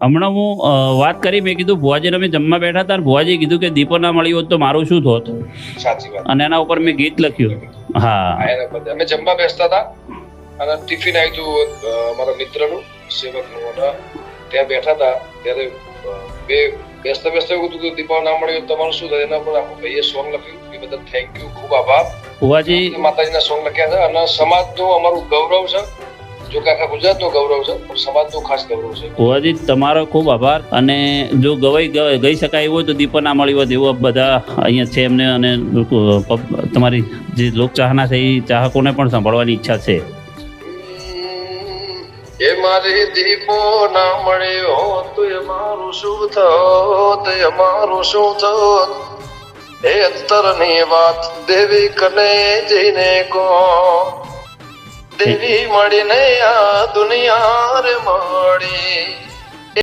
હમણાં હું વાત કરી, મેં કીધું ભુવાજીને અમે જમવા બેઠા હતા, અને ભુવાજીએ કીધું કે દીપો ના મળી હોત તો મારું શું થોત, સાચી વાત. અને એના ઉપર મેં ગીત લખ્યું. હા, એના બદલે અમે જમવા બેસતા હતા અને ટિફિન આવ્યું હતું અમારા મિત્રનું, સેવકનું, અને ત્યાં બેઠા હતા ત્યારે બે બેસતા બેસતા એવું હતું કે દીપો ના મળી હોત તમારું શું થાય. એના પર આખું ભાઈએ સોંગ લખ્યું એ બદલ થેન્ક યુ, ખૂબ આભાર. ભુવાજી માતાજીના સોંગ લખ્યા છે અને સમાજનું અમારું ગૌરવ છે. જો કે આખા ગુજરાતનું ગૌરવ છે, પણ સમાજનું ખાસ ગૌરવ છે. ભુવાજી તમારો ખૂબ આભાર. અને જો ગઈ શકાય એવું હોય તો દીપો ના મળી હોત એવું બધા અહીંયા છે એમને, અને તમારી જે લોકચાહના છે એ ચાહકોને પણ સાંભળવાની ઈચ્છા છે. એ મારી દીપો ના મળ્યો તો અમારું શું થત, અમારું શું થત. એ અંતરની વાત દેવી કને જઈને કહો, દેવી મળીને આ દુનિયા રે મળી.